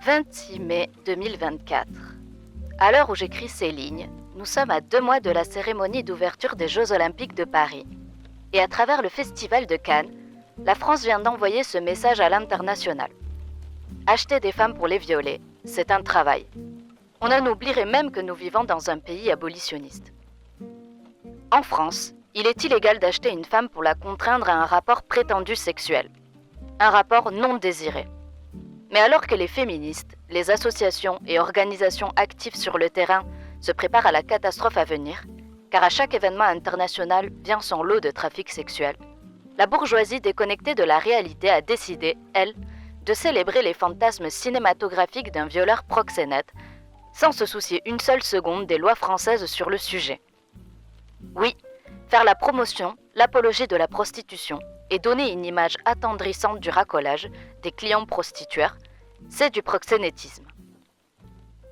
26 mai 2024. À l'heure où j'écris ces lignes, nous sommes à 2 mois de la cérémonie d'ouverture des Jeux Olympiques de Paris. Et à travers le Festival de Cannes, la France vient d'envoyer ce message à l'international. Acheter des femmes pour les violer, c'est un travail. On en oublierait même que nous vivons dans un pays abolitionniste. En France, il est illégal d'acheter une femme pour la contraindre à un rapport prétendu sexuel. Un rapport non désiré. Mais alors que les féministes, les associations et organisations actives sur le terrain se préparent à la catastrophe à venir, car à chaque événement international vient son lot de trafic sexuel, la bourgeoisie déconnectée de la réalité a décidé, elle, de célébrer les fantasmes cinématographiques d'un violeur proxénète, sans se soucier une seule seconde des lois françaises sur le sujet. Oui, faire la promotion, l'apologie de la prostitution et donner une image attendrissante du racolage des clients prostitueurs, c'est du proxénétisme.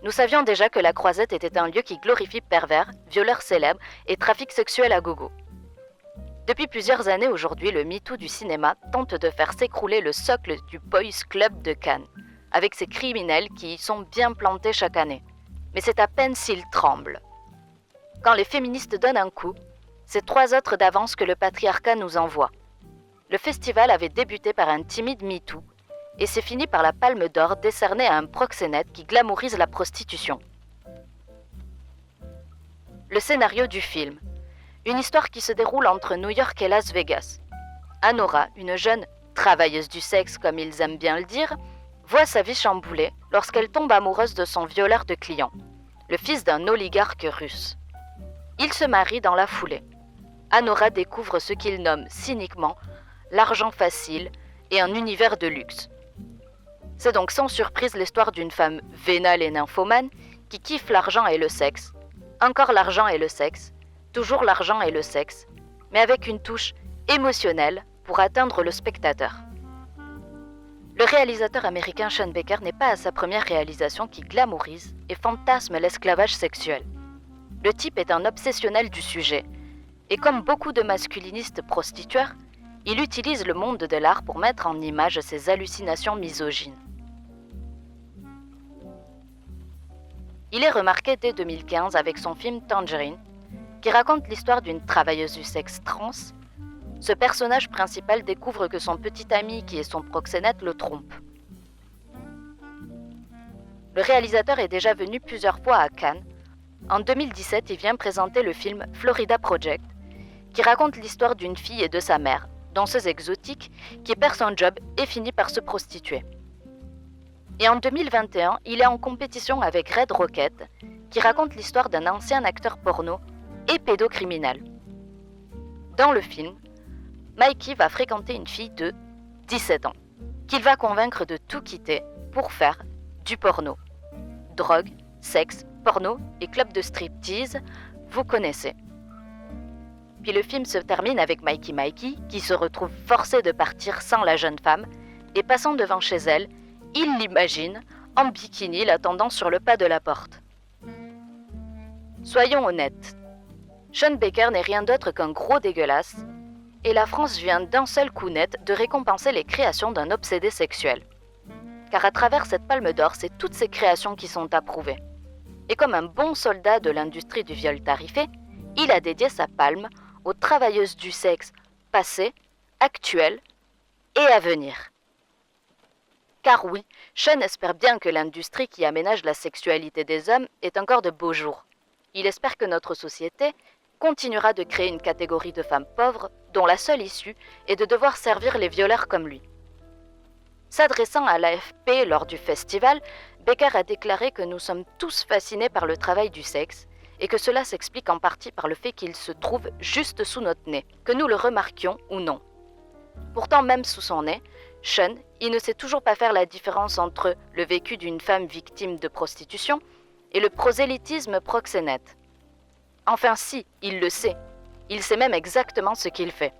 Nous savions déjà que la Croisette était un lieu qui glorifie pervers, violeurs célèbres et trafic sexuel à gogo. Depuis plusieurs années aujourd'hui, le MeToo du cinéma tente de faire s'écrouler le socle du Boys Club de Cannes, avec ses criminels qui y sont bien plantés chaque année. Mais c'est à peine s'ils tremblent. Quand les féministes donnent un coup, c'est 3 autres d'avance que le patriarcat nous envoie. Le festival avait débuté par un timide MeToo et s'est fini par la Palme d'Or décernée à un proxénète qui glamourise la prostitution. Le scénario du film. Une histoire qui se déroule entre New York et Las Vegas. Anora, une jeune travailleuse du sexe comme ils aiment bien le dire, voit sa vie chamboulée lorsqu'elle tombe amoureuse de son violeur de clients, le fils d'un oligarque russe. Ils se marient dans la foulée. Anora découvre ce qu'il nomme cyniquement l'argent facile et un univers de luxe. C'est donc sans surprise l'histoire d'une femme vénale et nymphomane qui kiffe l'argent et le sexe, encore l'argent et le sexe, toujours l'argent et le sexe, mais avec une touche émotionnelle pour atteindre le spectateur. Le réalisateur américain Sean Baker n'est pas à sa première réalisation qui glamourise et fantasme l'esclavage sexuel. Le type est un obsessionnel du sujet, et comme beaucoup de masculinistes prostitueurs, il utilise le monde de l'art pour mettre en image ses hallucinations misogynes. Il est remarqué dès 2015 avec son film Tangerine, qui raconte l'histoire d'une travailleuse du sexe trans. Ce personnage principal découvre que son petit ami, qui est son proxénète, le trompe. Le réalisateur est déjà venu plusieurs fois à Cannes. En 2017, il vient présenter le film Florida Project, qui raconte l'histoire d'une fille et de sa mère, danseuse exotique, qui perd son job et finit par se prostituer. Et en 2021, il est en compétition avec Red Rocket, qui raconte l'histoire d'un ancien acteur porno et pédocriminel. Dans le film, Mikey va fréquenter une fille de 17 ans, qu'il va convaincre de tout quitter pour faire du porno. Drogue, sexe, porno et club de striptease, vous connaissez. Puis le film se termine avec Mikey qui se retrouve forcé de partir sans la jeune femme et passant devant chez elle, il l'imagine en bikini l'attendant sur le pas de la porte. Soyons honnêtes, Sean Baker n'est rien d'autre qu'un gros dégueulasse et la France vient d'un seul coup net de récompenser les créations d'un obsédé sexuel. Car à travers cette palme d'or, c'est toutes ces créations qui sont approuvées. Et comme un bon soldat de l'industrie du viol tarifé, il a dédié sa palme aux travailleuses du sexe passées, actuelles et à venir. Car oui, Sean espère bien que l'industrie qui aménage la sexualité des hommes ait encore de beaux jours. Il espère que notre société continuera de créer une catégorie de femmes pauvres dont la seule issue est de devoir servir les violeurs comme lui. S'adressant à l'AFP lors du festival, Baker a déclaré que nous sommes tous fascinés par le travail du sexe et que cela s'explique en partie par le fait qu'il se trouve juste sous notre nez, que nous le remarquions ou non. Pourtant, même sous son nez, Sean, il ne sait toujours pas faire la différence entre le vécu d'une femme victime de prostitution et le prosélytisme proxénète. Enfin si, il le sait. Il sait même exactement ce qu'il fait.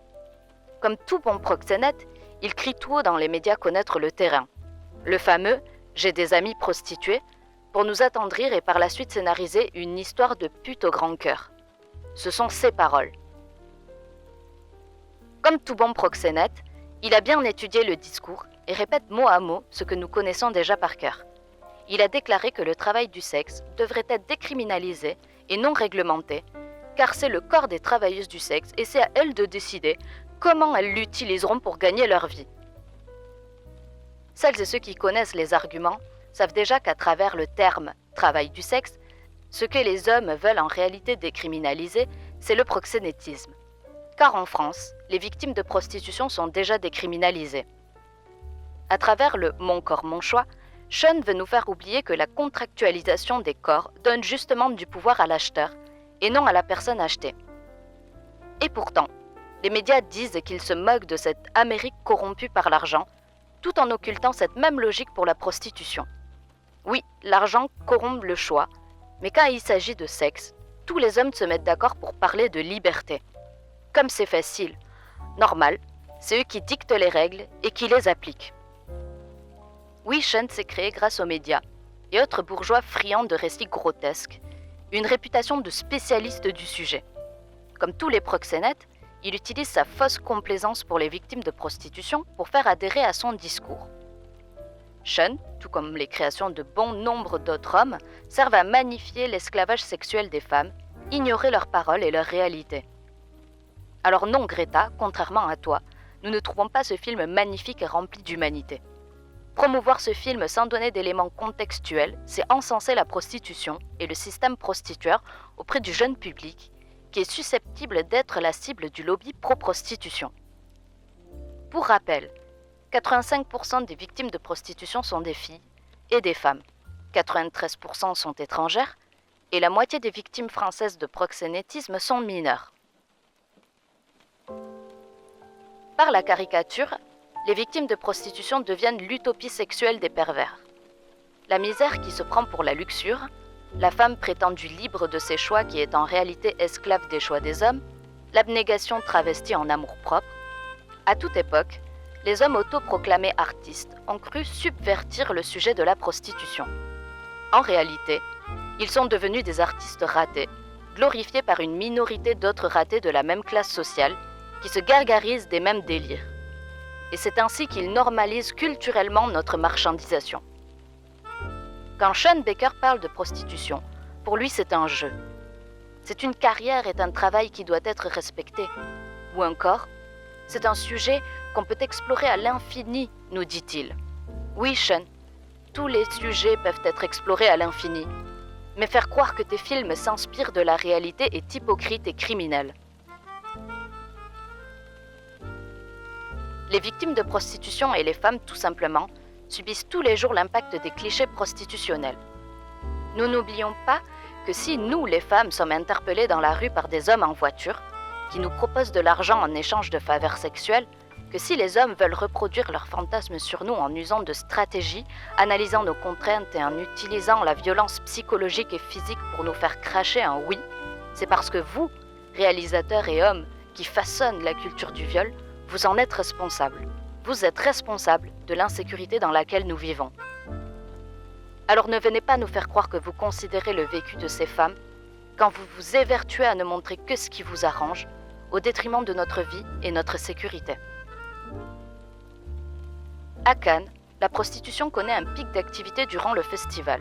Comme tout bon proxénète, il crie tout haut dans les médias connaître le terrain. Le fameux « j'ai des amis prostituées » pour nous attendrir et par la suite scénariser une histoire de pute au grand cœur. Ce sont ses paroles. Comme tout bon proxénète, il a bien étudié le discours et répète mot à mot ce que nous connaissons déjà par cœur. il a déclaré que le travail du sexe devrait être décriminalisé et non réglementé, car c'est le corps des travailleuses du sexe et c'est à elles de décider comment elles l'utiliseront pour gagner leur vie. Celles et ceux qui connaissent les arguments savent déjà qu'à travers le terme « travail du sexe », ce que les hommes veulent en réalité décriminaliser, c'est le proxénétisme. Car en France, les victimes de prostitution sont déjà décriminalisées. À travers le « mon corps, mon choix », Sean veut nous faire oublier que la contractualisation des corps donne justement du pouvoir à l'acheteur et non à la personne achetée. Et pourtant, les médias disent qu'ils se moquent de cette Amérique corrompue par l'argent, tout en occultant cette même logique pour la prostitution. Oui, l'argent corrompt le choix, mais quand il s'agit de sexe, tous les hommes se mettent d'accord pour parler de liberté. Comme c'est facile, normal, c'est eux qui dictent les règles et qui les appliquent. Oui, Sean s'est créé grâce aux médias et autres bourgeois friands de récits grotesques, une réputation de spécialiste du sujet. Comme tous les proxénètes, il utilise sa fausse complaisance pour les victimes de prostitution pour faire adhérer à son discours. Sean, tout comme les créations de bon nombre d'autres hommes, servent à magnifier l'esclavage sexuel des femmes, ignorer leurs paroles et leurs réalités. Alors non, Greta, contrairement à toi, nous ne trouvons pas ce film magnifique et rempli d'humanité. Promouvoir ce film sans donner d'éléments contextuels, c'est encenser la prostitution et le système prostitueur auprès du jeune public, qui est susceptible d'être la cible du lobby pro-prostitution. Pour rappel, 85% des victimes de prostitution sont des filles et des femmes, 93% sont étrangères, et la moitié des victimes françaises de proxénétisme sont mineures. Par la caricature, les victimes de prostitution deviennent l'utopie sexuelle des pervers. La misère qui se prend pour la luxure, la femme prétendue libre de ses choix qui est en réalité esclave des choix des hommes, l'abnégation travestie en amour-propre. À toute époque, les hommes autoproclamés artistes ont cru subvertir le sujet de la prostitution. En réalité, ils sont devenus des artistes ratés, glorifiés par une minorité d'autres ratés de la même classe sociale qui se gargarisent des mêmes délires. Et c'est ainsi qu'ils normalisent culturellement notre marchandisation. Quand Sean Baker parle de prostitution, pour lui c'est un jeu. C'est une carrière et un travail qui doit être respecté. Ou encore, c'est un sujet qu'on peut explorer à l'infini, nous dit-il. Oui, Sean, tous les sujets peuvent être explorés à l'infini. Mais faire croire que tes films s'inspirent de la réalité est hypocrite et criminel. Les victimes de prostitution et les femmes, tout simplement, subissent tous les jours l'impact des clichés prostitutionnels. Nous n'oublions pas que si nous, les femmes, sommes interpellées dans la rue par des hommes en voiture, qui nous proposent de l'argent en échange de faveurs sexuelles, que si les hommes veulent reproduire leurs fantasmes sur nous en usant de stratégies, analysant nos contraintes et en utilisant la violence psychologique et physique pour nous faire cracher un oui, c'est parce que vous, réalisateurs et hommes qui façonnent la culture du viol, vous en êtes responsables. Vous êtes responsables de l'insécurité dans laquelle nous vivons. Alors ne venez pas nous faire croire que vous considérez le vécu de ces femmes quand vous vous évertuez à ne montrer que ce qui vous arrange, au détriment de notre vie et notre sécurité. À Cannes, la prostitution connaît un pic d'activité durant le festival.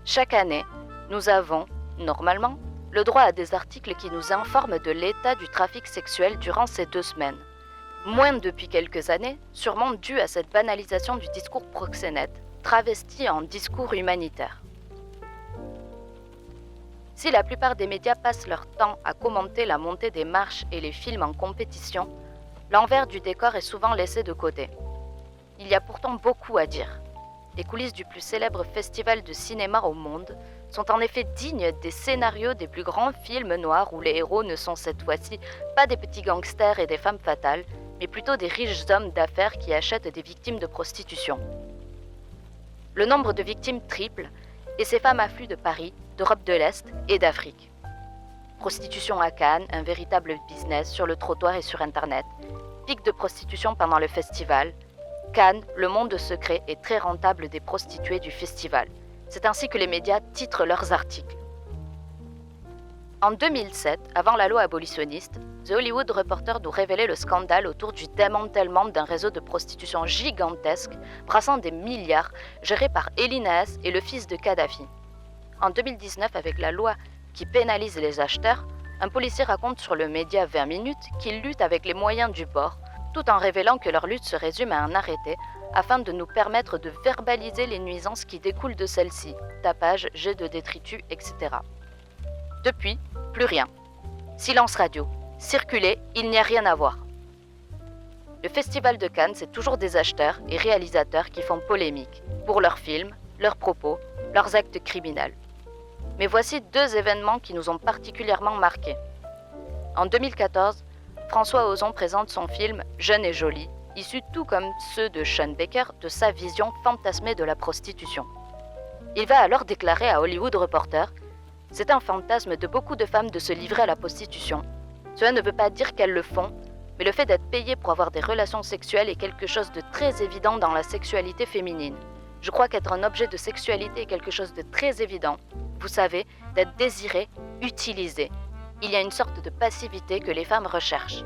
Chaque année, nous avons, normalement, le droit à des articles qui nous informent de l'état du trafic sexuel durant ces 2 semaines. Moins depuis quelques années, sûrement dû à cette banalisation du discours proxénète, travesti en discours humanitaire. Si la plupart des médias passent leur temps à commenter la montée des marches et les films en compétition, l'envers du décor est souvent laissé de côté. Il y a pourtant beaucoup à dire. Les coulisses du plus célèbre festival de cinéma au monde sont en effet dignes des scénarios des plus grands films noirs où les héros ne sont cette fois-ci pas des petits gangsters et des femmes fatales, mais plutôt des riches hommes d'affaires qui achètent des victimes de prostitution. Le nombre de victimes triple et ces femmes affluent de Paris, d'Europe de l'Est et d'Afrique. Prostitution à Cannes, un véritable business sur le trottoir et sur Internet. Pic de prostitution pendant le festival. Cannes, le monde secret et très rentable des prostituées du festival. C'est ainsi que les médias titrent leurs articles. En 2007, avant la loi abolitionniste, The Hollywood Reporter nous révélait le scandale autour du démantèlement d'un réseau de prostitution gigantesque, brassant des milliards, géré par Eli Naes et le fils de Kadhafi. En 2019, avec la loi qui pénalise les acheteurs, un policier raconte sur le média 20 minutes qu'il lutte avec les moyens du bord, tout en révélant que leur lutte se résume à un arrêté afin de nous permettre de verbaliser les nuisances qui découlent de celles-ci, tapage, jet de détritus, etc. Depuis, plus rien. Silence radio. Circuler, il n'y a rien à voir. Le Festival de Cannes, c'est toujours des acheteurs et réalisateurs qui font polémique pour leurs films, leurs propos, leurs actes criminels. Mais voici deux événements qui nous ont particulièrement marqués. En 2014, François Ozon présente son film Jeune et jolie, issu tout comme ceux de Sean Baker de sa vision fantasmée de la prostitution. Il va alors déclarer à Hollywood Reporter « C'est un fantasme de beaucoup de femmes de se livrer à la prostitution. Cela ne veut pas dire qu'elles le font, mais le fait d'être payé pour avoir des relations sexuelles est quelque chose de très évident dans la sexualité féminine. Je crois qu'être un objet de sexualité est quelque chose de très évident. Vous savez, d'être désiré, utilisé. Il y a une sorte de passivité que les femmes recherchent. »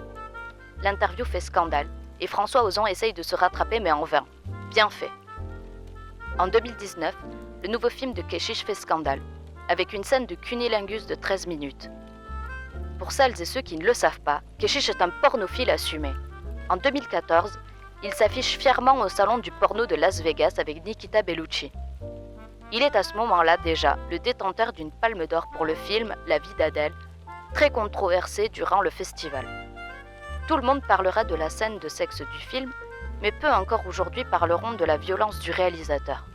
L'interview fait scandale, et François Ozon essaye de se rattraper mais en vain. Bien fait. En 2019, le nouveau film de Keshish fait scandale, avec une scène de cunnilingus de 13 minutes. Pour celles et ceux qui ne le savent pas, Keshish est un pornophile assumé. En 2014, il s'affiche fièrement au salon du porno de Las Vegas avec Nikita Bellucci. Il est à ce moment-là déjà le détenteur d'une palme d'or pour le film La vie d'Adèle, très controversé durant le festival. Tout le monde parlera de la scène de sexe du film, mais peu encore aujourd'hui parleront de la violence du réalisateur.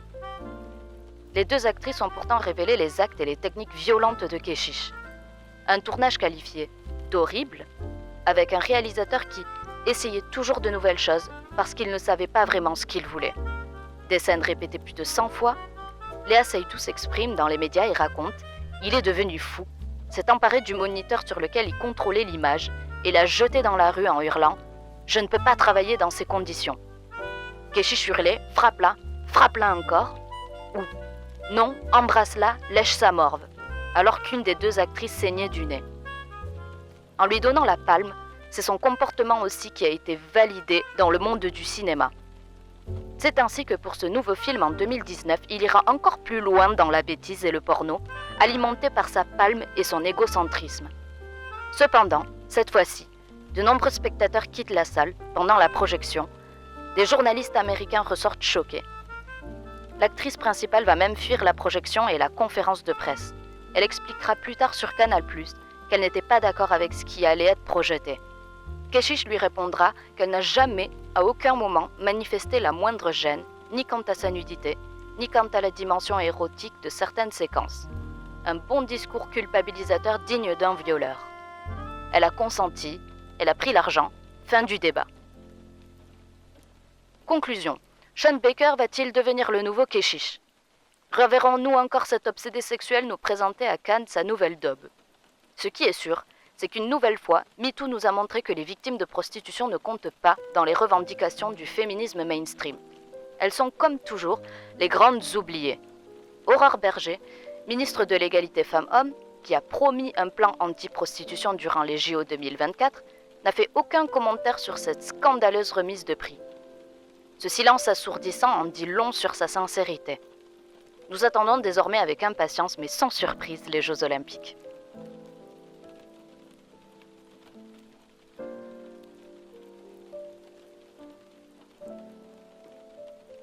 Les deux actrices ont pourtant révélé les actes et les techniques violentes de Keshish. Un tournage qualifié d'horrible, avec un réalisateur qui essayait toujours de nouvelles choses parce qu'il ne savait pas vraiment ce qu'il voulait. Des scènes répétées plus de 100 fois, Léa Seydoux s'exprime dans les médias et raconte « Il est devenu fou, s'est emparé du moniteur sur lequel il contrôlait l'image et l'a jeté dans la rue en hurlant « Je ne peux pas travailler dans ces conditions ». Keshish hurlait « Frappe-la encore » ou « Non, embrasse-la, lèche sa morve », alors qu'une des deux actrices saignait du nez. En lui donnant la palme, c'est son comportement aussi qui a été validé dans le monde du cinéma. C'est ainsi que pour ce nouveau film en 2019, il ira encore plus loin dans la bêtise et le porno, alimenté par sa palme et son égocentrisme. Cependant, cette fois-ci, de nombreux spectateurs quittent la salle pendant la projection. Des journalistes américains ressortent choqués. L'actrice principale va même fuir la projection et la conférence de presse. Elle expliquera plus tard sur Canal+, qu'elle n'était pas d'accord avec ce qui allait être projeté. Keshish lui répondra qu'elle n'a jamais, à aucun moment, manifesté la moindre gêne, ni quant à sa nudité, ni quant à la dimension érotique de certaines séquences. Un bon discours culpabilisateur digne d'un violeur. Elle a consenti, elle a pris l'argent, fin du débat. Conclusion. Sean Baker va-t-il devenir le nouveau Keshish ? Reverrons-nous encore cet obsédé sexuel nous présenter à Cannes sa nouvelle daube ? Ce qui est sûr, c'est qu'une nouvelle fois, MeToo nous a montré que les victimes de prostitution ne comptent pas dans les revendications du féminisme mainstream. Elles sont comme toujours les grandes oubliées. Aurore Berger, ministre de l'égalité femmes-hommes, qui a promis un plan anti-prostitution durant les JO 2024, n'a fait aucun commentaire sur cette scandaleuse remise de prix. Ce silence assourdissant en dit long sur sa sincérité. Nous attendons désormais avec impatience mais sans surprise les Jeux Olympiques.